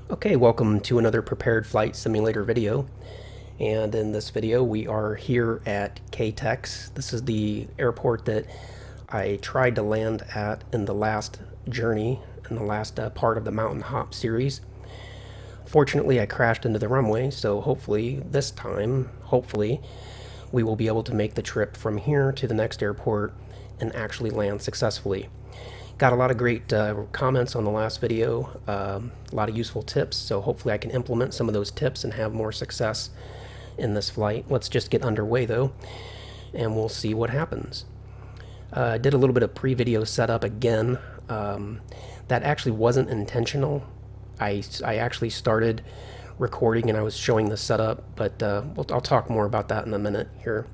Okay, welcome to another prepared flight simulator video. And in this video we are here at KTEX. This is the airport that I tried to land at in the last journey, in the last part of the Mountain Hop series. Fortunately, I crashed into the runway, so hopefully this time, we will be able to make the trip from here to the next airport and actually land successfully. Got a lot of great comments on the last video, a lot of useful tips, so hopefully I can implement some of those tips and have more success in this flight. Let's just get underway though, and we'll see what happens. I did a little bit of pre-video setup again. That actually wasn't intentional. I actually started recording and I was showing the setup, but I'll talk more about that in a minute here.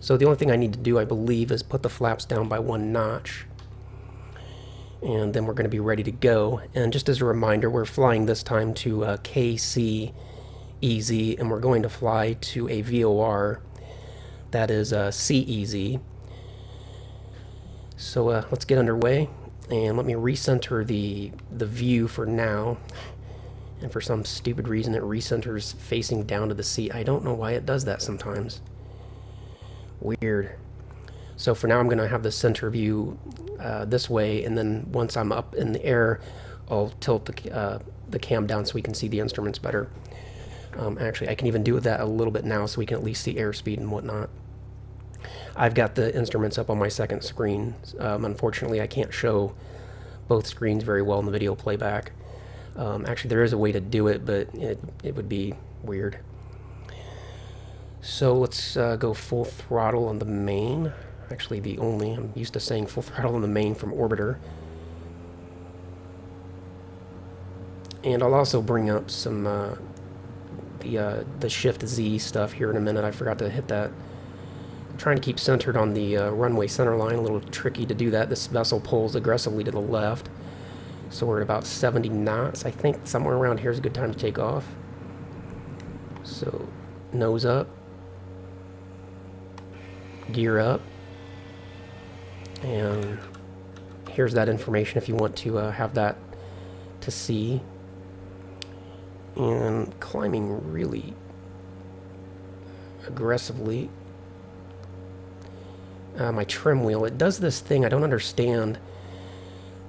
So the only thing I need to do, I believe, is put the flaps down by 1 notch. And then we're going to be ready to go. And just as a reminder, we're flying this time to KCEZ, and we're going to fly to a VOR that is CEZ. So let's get underway, and let me recenter the view for now. And for some stupid reason, it recenters facing down to the seat. I don't know why it does that sometimes. Weird. So for now, I'm going to have the center view this way, and then once I'm up in the air, I'll tilt the cam down so we can see the instruments better. Actually, I can even do that a little bit now so we can at least see airspeed and whatnot. I've got the instruments up on my second screen. Unfortunately, I can't show both screens very well in the video playback. Actually, there is a way to do it, but it would be weird. So let's go full throttle on the main. Actually, I'm used to saying full throttle on the main from Orbiter. And I'll also bring up some the Shift Z stuff here in a minute. I forgot to hit that. I'm trying to keep centered on the runway center line. A little tricky to do that. This vessel pulls aggressively to the left. So we're at about 70 knots. I think somewhere around here is a good time to take off. So nose up. Gear up. And here's that information if you want to have that to see. And climbing really aggressively. My trim wheel, it does this thing I don't understand.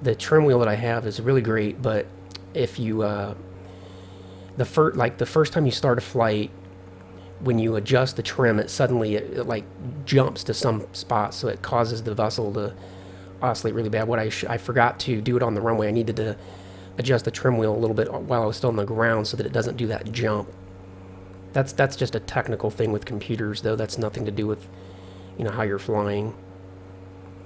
The trim wheel that I have is really great, but if you the first time you start a flight, when you adjust the trim, it suddenly it like jumps to some spot, so it causes the vessel to oscillate really bad. I forgot to do it on the runway. I needed to adjust the trim wheel a little bit while I was still on the ground so that it doesn't do that jump. That's just a technical thing with computers, though. That's nothing to do with how you're flying.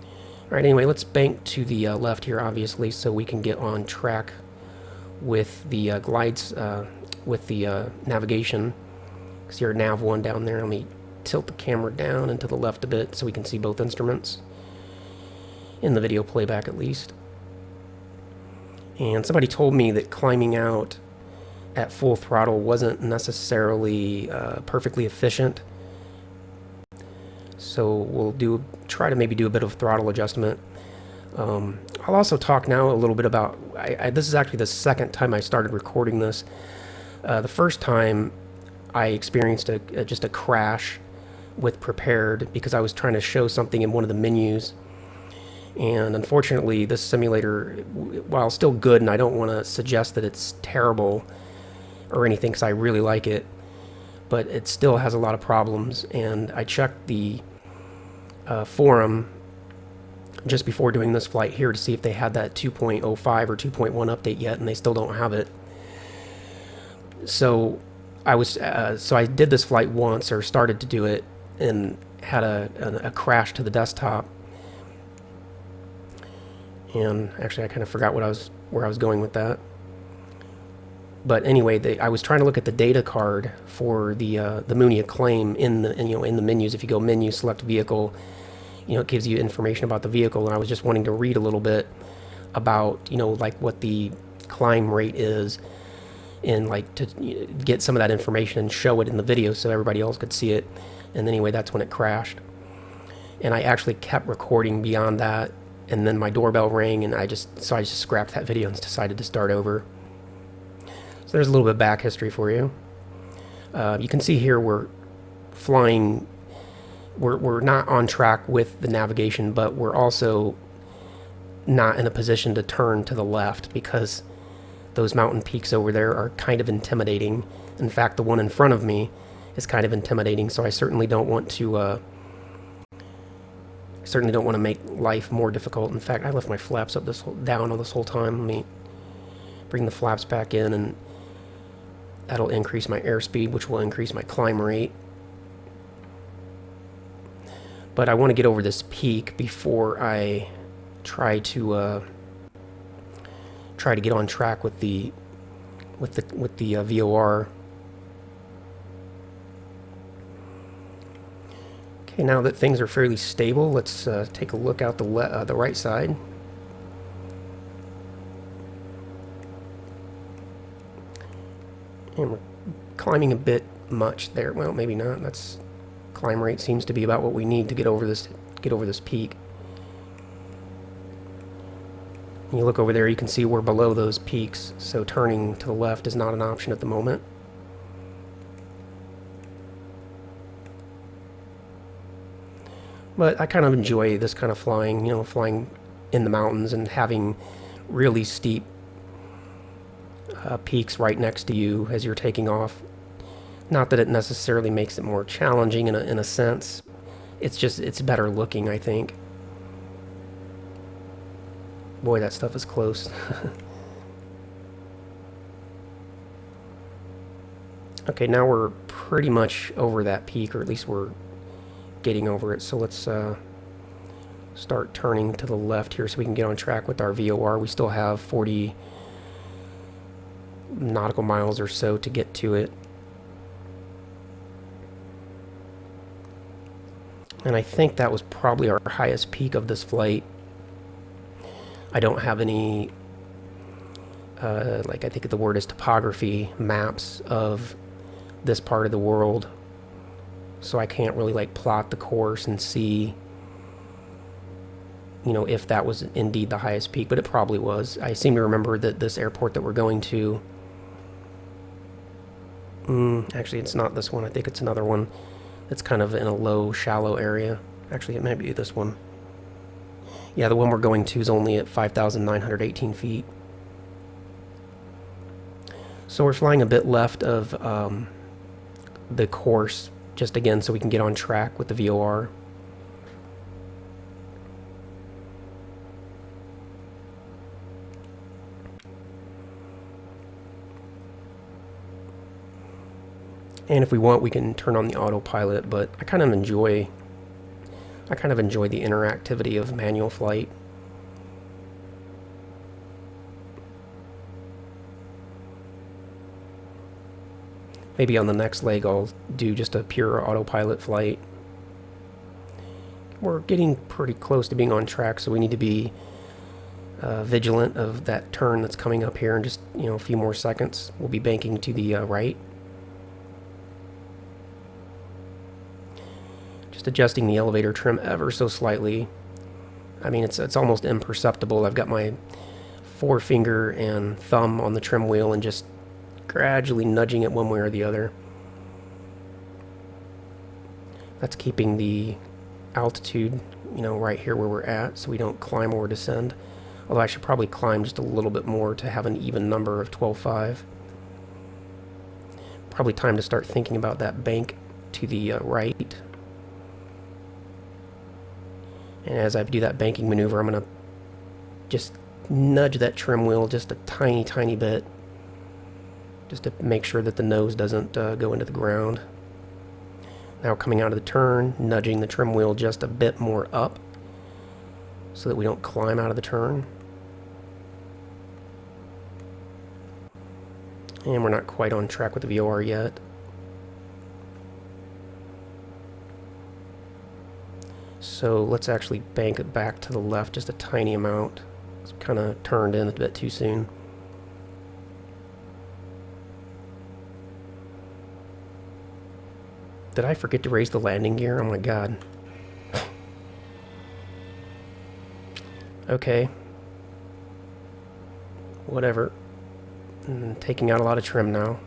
All right. Anyway, let's bank to the left here, obviously, so we can get on track with the glides with the navigation. See our nav 1 down there. Let me tilt the camera down and to the left a bit so we can see both instruments in the video playback at least. And somebody told me that climbing out at full throttle wasn't necessarily perfectly efficient. So we'll try to maybe do a bit of throttle adjustment. I'll also talk now a little bit about, this is actually the second time I started recording this. The first time I experienced just a crash with Prepared because I was trying to show something in one of the menus. And unfortunately, this simulator, while still good, and I don't want to suggest that it's terrible or anything because I really like it, but it still has a lot of problems. And I checked the forum just before doing this flight here to see if they had that 2.05 or 2.1 update yet, and they still don't have it. So I did this flight once, or started to do it, and had a crash to the desktop. And actually, I kind of forgot where I was going with that. But anyway, I was trying to look at the data card for the Munia claim in the menus. If you go menu, select vehicle, it gives you information about the vehicle. And I was just wanting to read a little bit about like what the climb rate is, and like to get some of that information and show it in the video so everybody else could see it. And anyway, that's when it crashed. And I actually kept recording beyond that, and then my doorbell rang, and I just scrapped that video and decided to start over. So there's a little bit of back history for you. You can see here we're flying, we're not on track with the navigation, but we're also not in a position to turn to the left because those mountain peaks over there are kind of intimidating. In fact, the one in front of me is kind of intimidating, so I certainly don't want to make life more difficult. In fact, I left my flaps up down all this whole time. Let me bring the flaps back in, and that'll increase my airspeed, which will increase my climb rate. But I want to get over this peak before I try to get on track with the VOR. Okay, now that things are fairly stable, let's take a look out the right side. And we're climbing a bit much there. Well, maybe not. That's climb rate seems to be about what we need to get over this peak. And you look over there, you can see we're below those peaks, so turning to the left is not an option at the moment. But I kind of enjoy this kind of flying, flying in the mountains and having really steep peaks right next to you as you're taking off. Not that it necessarily makes it more challenging in a sense. It's better looking, I think. Boy, that stuff is close. Okay, now we're pretty much over that peak, or at least we're getting over it. So let's start turning to the left here so we can get on track with our VOR. We still have 40 nautical miles or so to get to it. And I think that was probably our highest peak of this flight. I don't have any, I think the word is topography maps of this part of the world. So I can't really plot the course and see, if that was indeed the highest peak, but it probably was. I seem to remember that this airport that we're going to, actually it's not this one, I think it's another one. It's kind of in a low, shallow area. Actually, it might be this one. Yeah, the one we're going to is only at 5,918 feet. So we're flying a bit left of the course, just again so we can get on track with the VOR. And if we want, we can turn on the autopilot, but I kind of enjoy the interactivity of manual flight. Maybe on the next leg I'll do just a pure autopilot flight. We're getting pretty close to being on track, so we need to be vigilant of that turn that's coming up here in just a few more seconds. We'll be banking to the right. Just adjusting the elevator trim ever so slightly. I mean, it's almost imperceptible. I've got my forefinger and thumb on the trim wheel and just gradually nudging it one way or the other. That's keeping the altitude, right here where we're at, so we don't climb or descend. Although I should probably climb just a little bit more to have an even number of 12.5. Probably time to start thinking about that bank to the right. And as I do that banking maneuver, I'm going to just nudge that trim wheel just a tiny, tiny bit, just to make sure that the nose doesn't go into the ground. Now coming out of the turn, nudging the trim wheel just a bit more up so that we don't climb out of the turn. And we're not quite on track with the VOR yet. So let's actually bank it back to the left just a tiny amount. It's kind of turned in a bit too soon. Did I forget to raise the landing gear? Oh my god. Okay. Whatever. And taking out a lot of trim now.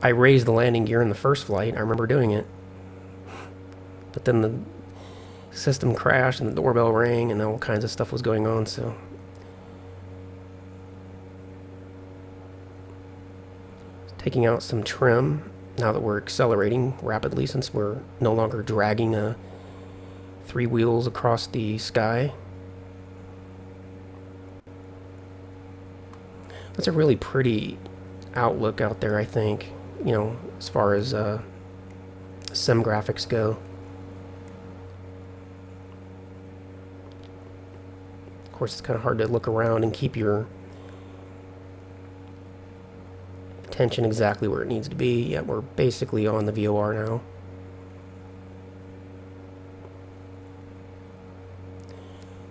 I raised the landing gear in the first flight. I remember doing it. But then the system crashed and the doorbell rang and all kinds of stuff was going on, so. Taking out some trim now that we're accelerating rapidly, since we're no longer dragging 3 wheels across the sky. That's a really pretty outlook out there, I think, you know, as far as sim graphics go. Of course, it's kind of hard to look around and keep your attention exactly where it needs to be. Yeah, we're basically on the VOR now.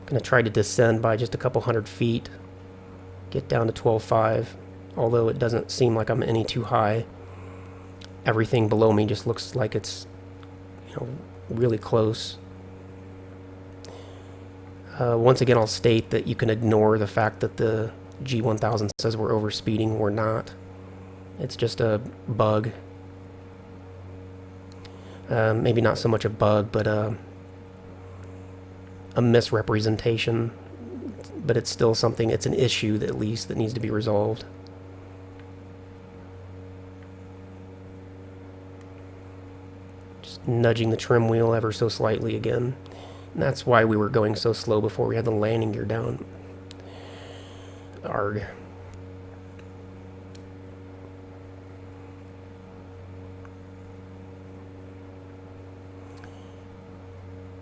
Gonna try to descend by just a couple hundred feet, get down to 12.5, although it doesn't seem like I'm any too high. Everything below me just looks like it's, you know, really close. Once again, I'll state that you can ignore the fact that the G1000 says we're overspeeding. We're not. It's just a bug. Maybe not so much a bug, but a misrepresentation. But it's still something, it's an issue that at least that needs to be resolved. Just nudging the trim wheel ever so slightly again. And that's why we were going so slow before we had the landing gear down. Arg.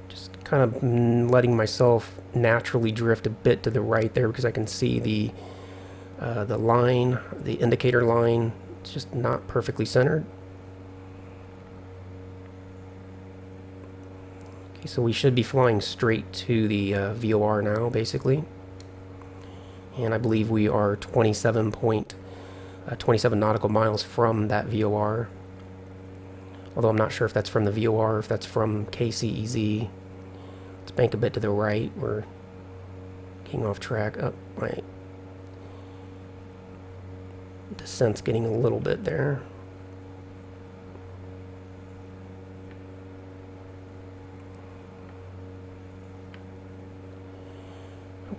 Just kind of letting myself naturally drift a bit to the right there because I can see the line, the indicator line. It's just not perfectly centered. Okay, so we should be flying straight to the VOR now, basically. And I believe we are 27 nautical miles from that VOR. Although I'm not sure if that's from the VOR or if that's from KCEZ. Let's bank a bit to the right. We're getting off track. Oh, my descent's getting a little bit there.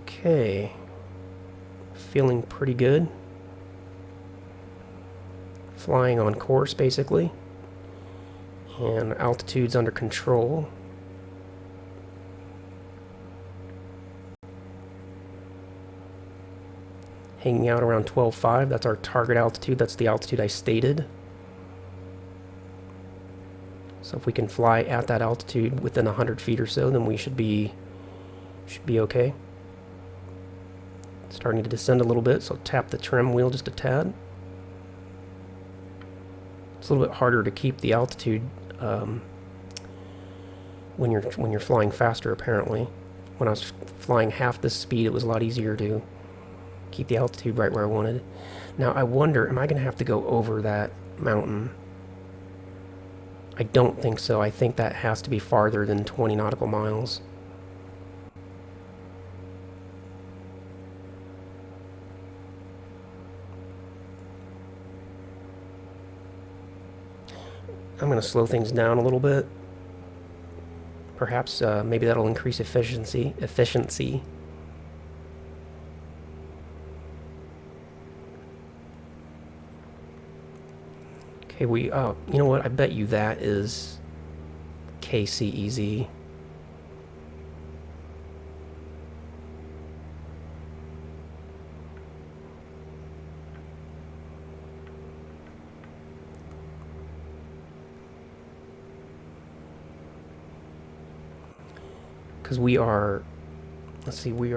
Okay. Feeling pretty good. Flying on course, basically. And altitude's under control. Hanging out around 12.5, that's our target altitude, that's the altitude I stated. So if we can fly at that altitude within 100 feet or so, then we should be okay. Starting to descend a little bit, so tap the trim wheel just a tad. It's a little bit harder to keep the altitude when you're flying faster, apparently. When I was flying half the speed, it was a lot easier to keep the altitude right where I wanted. Now I wonder, am I going to have to go over that mountain? I don't think so. I think that has to be farther than 20 nautical miles. I'm going to slow things down a little bit. Perhaps maybe that'll increase efficiency. Okay, you know what? I bet you that is KCEZ. Because we are, let's see, we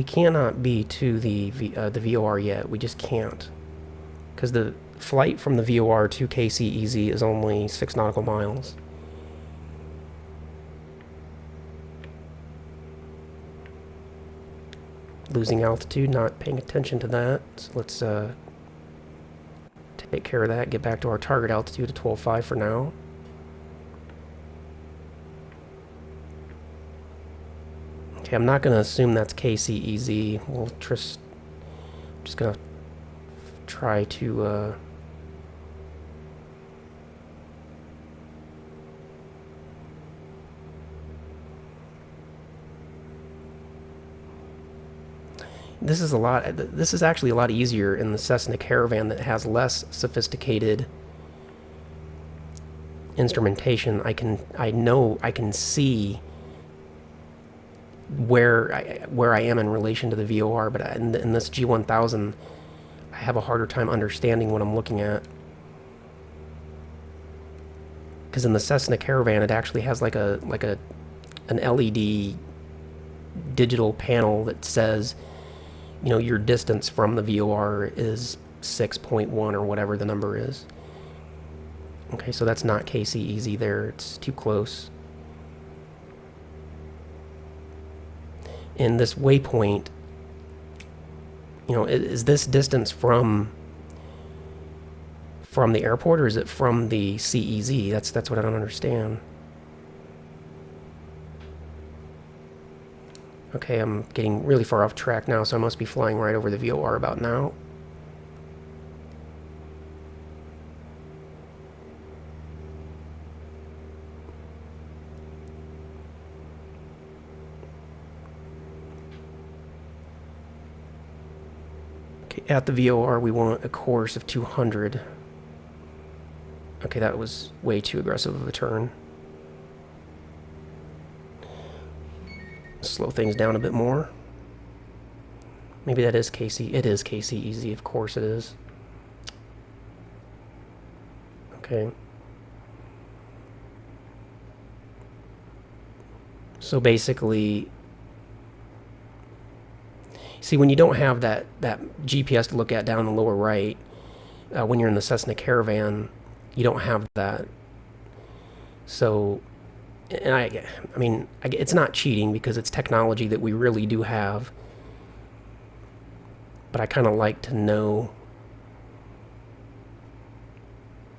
cannot be to the VOR yet. We just can't. Because the flight from the VOR to KCEZ is only 6 nautical miles. Losing altitude, not paying attention to that. So let's Take care of that, get back to our target altitude of 12.5 for now. Okay, I'm not going to assume that's KCEZ. We'll just going to try to this is actually a lot easier in the Cessna Caravan that has less sophisticated instrumentation. I know I can see where I am in relation to the VOR, but in this G1000 I have a harder time understanding what I'm looking at, because in the Cessna Caravan it actually has like an LED digital panel that says, you know, your distance from the VOR is 6.1 or whatever the number is. Okay, so that's not KCEZ there, it's too close. And this waypoint, you know, is this distance from the airport, or is it from the CEZ? That's what I don't understand. Okay, I'm getting really far off track now, so I must be flying right over the VOR about now. Okay, at the VOR we want a course of 200. Okay, that was way too aggressive of a turn. Slow things down a bit more. Maybe that is KC. It is KCEZ, of course it is. Okay. So basically, see, when you don't have that GPS to look at down in the lower right, when you're in the Cessna Caravan, you don't have that. So, and I mean, it's not cheating because it's technology that we really do have. But I kind of like to know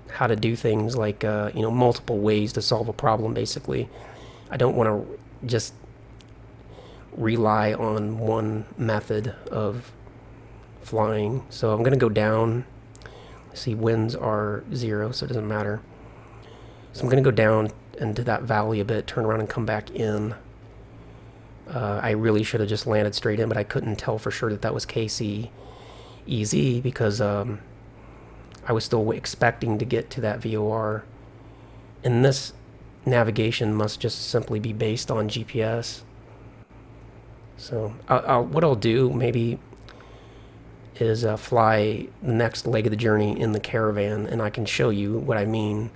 how to do things, like, you know, multiple ways to solve a problem, basically. I don't want to just rely on one method of flying. So I'm going to go down. See, winds are 0, so it doesn't matter. So I'm going to go down into that valley a bit, turn around and come back in. I really should have just landed straight in, but I couldn't tell for sure that was KCEZ because I was still expecting to get to that VOR. And this navigation must just simply be based on GPS. So what I'll do maybe is fly the next leg of the journey in the Caravan, and I can show you what I mean.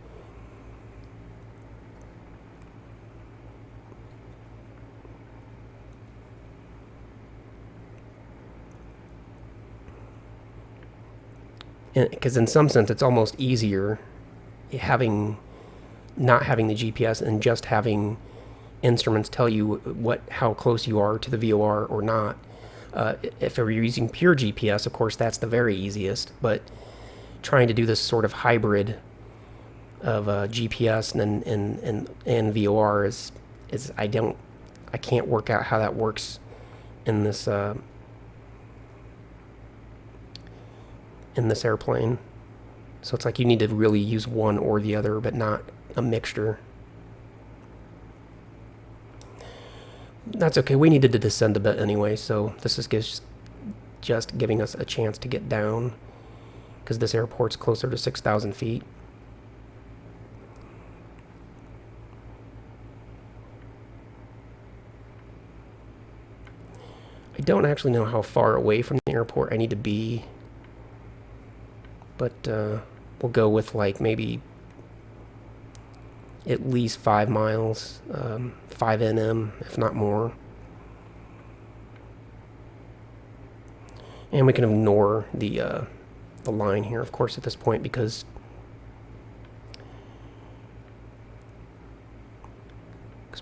Because in some sense it's almost easier not having the GPS and just having instruments tell you how close you are to the VOR or not. If you're using pure GPS, of course, that's the very easiest. But trying to do this sort of hybrid of GPS and VOR is I can't work out how that works in this airplane. So it's like you need to really use one or the other, but not a mixture. That's okay. We needed to descend a bit anyway, so this is just giving us a chance to get down, because this airport's closer to 6,000 feet. I don't actually know how far away from the airport I need to be, but we'll go with like maybe at least 5 miles, 5 NM, if not more. And we can ignore the line here, of course, at this point, because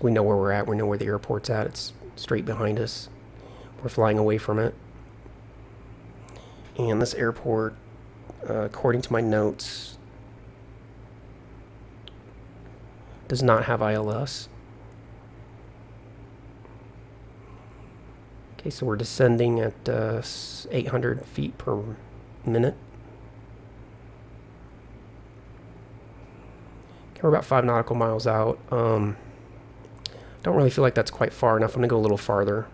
we know where we're at. We know where the airport's at. It's straight behind us. We're flying away from it. And this airport according to my notes, does not have ILS. Okay, so we're descending at 800 feet per minute. Okay, we're about 5 nautical miles out. Don't really feel like that's quite far enough. I'm going to go a little farther.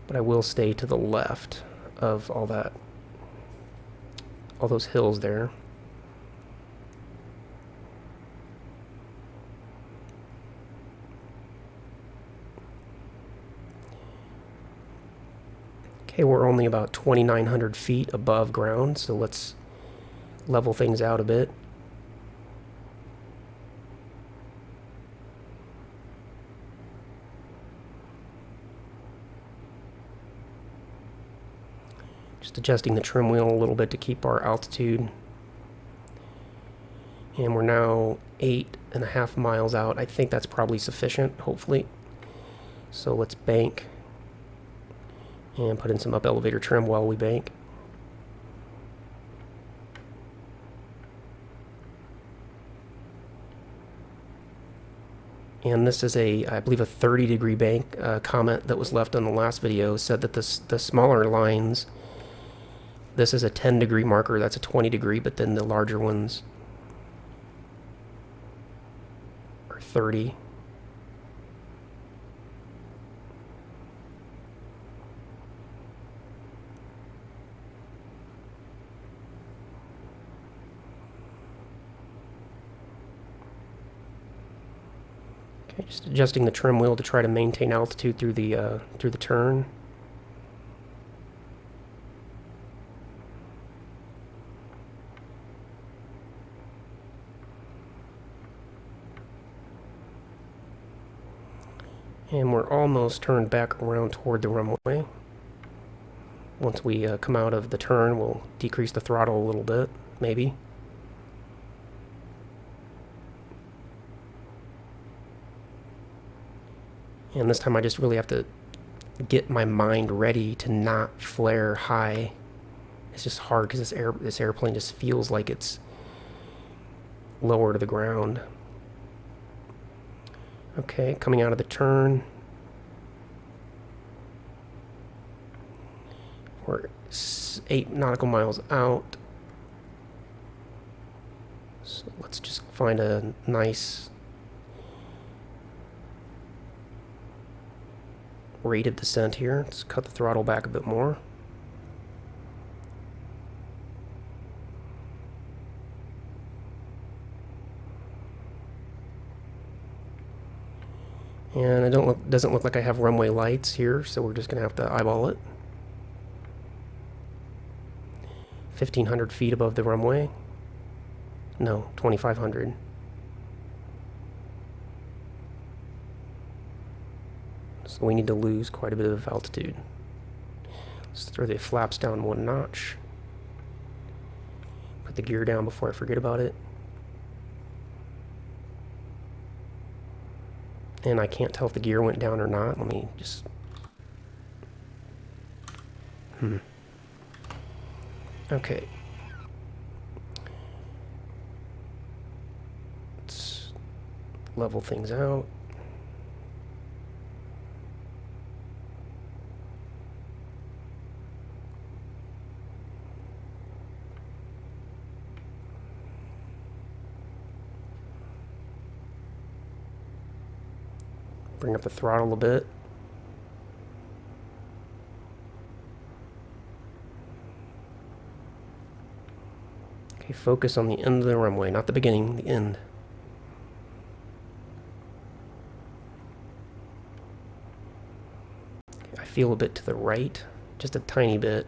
But I will stay to the left of all those hills there. Okay, we're only about 2,900 feet above ground, so let's level things out a bit. Just adjusting the trim wheel a little bit to keep our altitude. And we're now 8.5 miles out. I think that's probably sufficient, hopefully. So let's bank and put in some up elevator trim while we bank. And this is I believe a 30-degree bank. Comment that was left on the last video said that the smaller lines, this is a 10-degree marker, that's a 20-degree, but then the larger ones are 30. Okay, just adjusting the trim wheel to try to maintain altitude through the turn. And we're almost turned back around toward the runway. Once we come out of the turn, we'll decrease the throttle a little bit, maybe. And this time I just really have to get my mind ready to not flare high. It's just hard because this airplane just feels like it's lower to the ground. Okay, coming out of the turn. We're 8 nautical miles out. So let's just find a nice rate of descent here. Let's cut the throttle back a bit more. And doesn't look like I have runway lights here, so we're just going to have to eyeball it. 1,500 feet above the runway. No, 2,500. So we need to lose quite a bit of altitude. Let's throw the flaps down 1 notch. Put the gear down before I forget about it. And I can't tell if the gear went down or not. Let me just... Okay. Let's level things out. Bring up the throttle a bit. Okay, focus on the end of the runway, not the beginning, the end. Okay, I feel a bit to the right, just a tiny bit.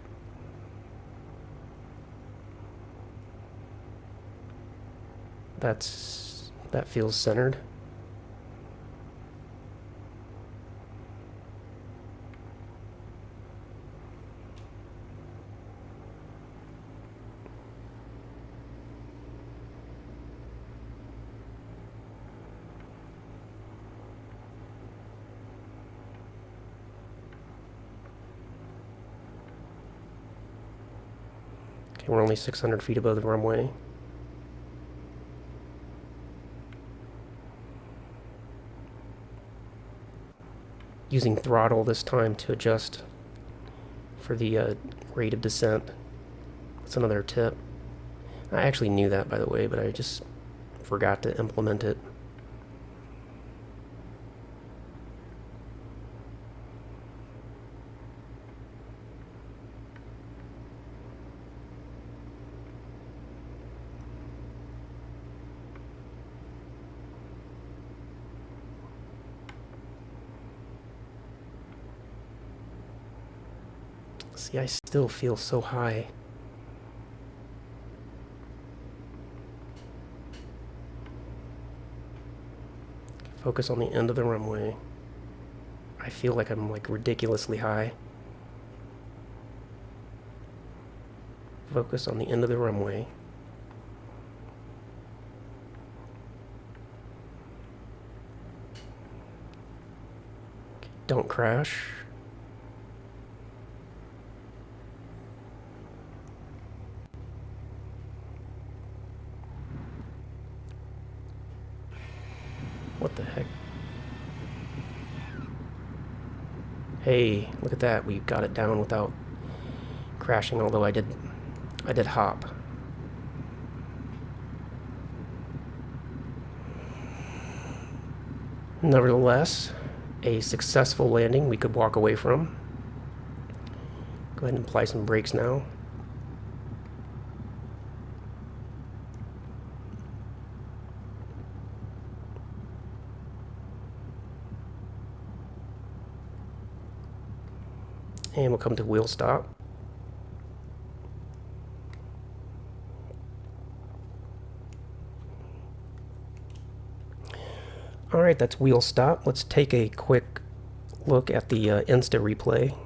That feels centered. Okay, we're only 600 feet above the runway. Using throttle this time to adjust for the rate of descent. That's another tip. I actually knew that, by the way, but I just forgot to implement it. See, I still feel so high. Focus on the end of the runway. I feel like I'm like ridiculously high. Focus on the end of the runway. Don't crash. What the heck? Hey, look at that. We got it down without crashing, although I did hop. Nevertheless, a successful landing we could walk away from. Go ahead and apply some brakes now. And we'll come to wheel stop. Alright, that's wheel stop. Let's take a quick look at the Insta replay.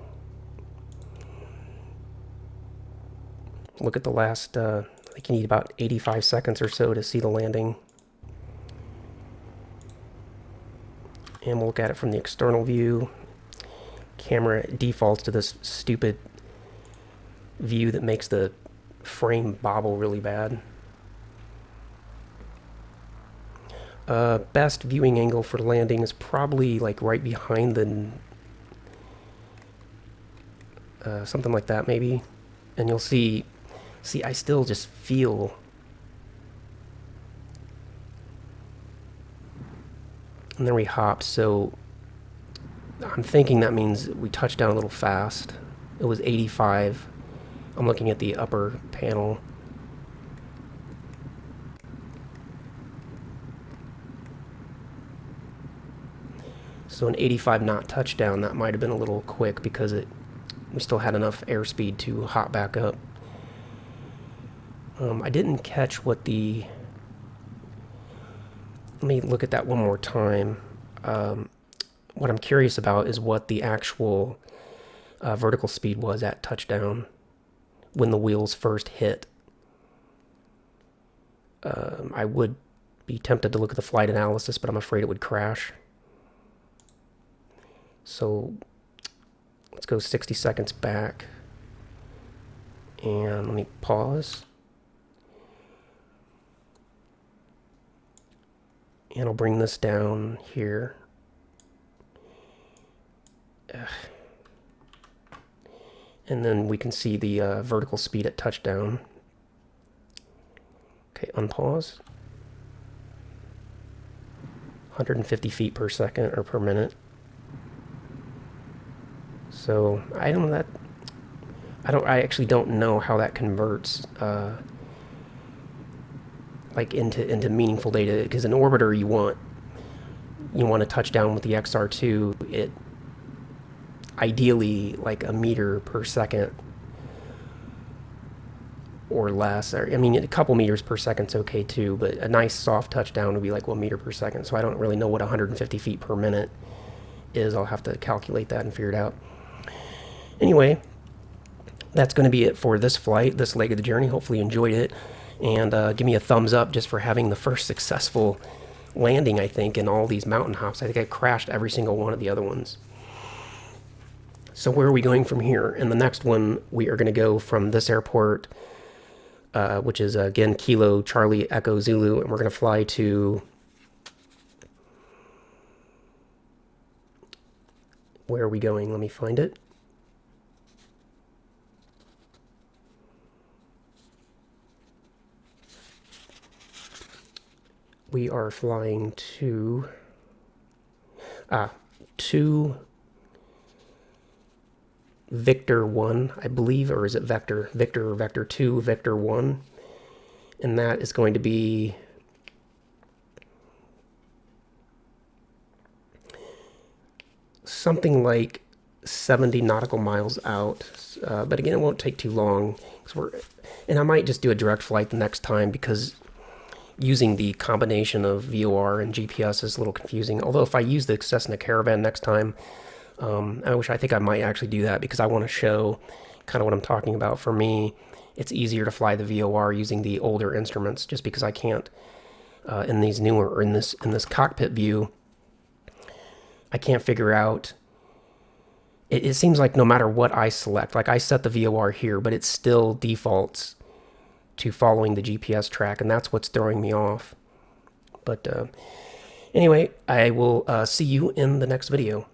Look at the last, I think you need about 85 seconds or so to see the landing. And we'll look at it from the external view. Camera defaults to this stupid view that makes the frame bobble really bad. Best viewing angle for landing is probably like right behind the something like that maybe, and you'll see I still just feel and then we hop, so I'm thinking that means we touched down a little fast. It was 85. I'm looking at the upper panel. So an 85 knot touchdown, that might have been a little quick because we still had enough airspeed to hop back up. I didn't catch what the... Let me look at that one more time. What I'm curious about is what the actual vertical speed was at touchdown when the wheels first hit. I would be tempted to look at the flight analysis, but I'm afraid it would crash. So let's go 60 seconds back. And let me pause. And I'll bring this down here. And then we can see the vertical speed at touchdown. Okay, unpause. 150 feet per second or per minute. So I actually don't know how that converts like into meaningful data, because in orbiter you want to touch down with the XR2 it ideally like a meter per second or less, or I mean a couple meters per second's okay too, but a nice soft touchdown would be like 1 meter per second. So I don't really know what 150 feet per minute is. I'll have to calculate that and figure it out. Anyway, that's going to be it for this flight, this leg of the journey. Hopefully you enjoyed it, and give me a thumbs up just for having the first successful landing, I think, in all these mountain hops. I think I crashed every single one of the other ones. So where are we going from here? In the next one, we are going to go from this airport which is again Kilo Charlie Echo Zulu, and we're going to fly to, where are we going? Let me find it. We are flying to Victor 1, I believe, or is it Vector? Victor or Vector 2, Victor 1. And that is going to be something like 70 nautical miles out. But again, it won't take too long. And I might just do a direct flight the next time, because using the combination of VOR and GPS is a little confusing. Although if I use the Cessna Caravan next time, I think I might actually do that, because I want to show kind of what I'm talking about. For me, it's easier to fly the VOR using the older instruments, just because I can't, in these newer, or in this cockpit view, I can't figure out. It seems like no matter what I select, like I set the VOR here, but it still defaults to following the GPS track, and that's what's throwing me off. But anyway, I will see you in the next video.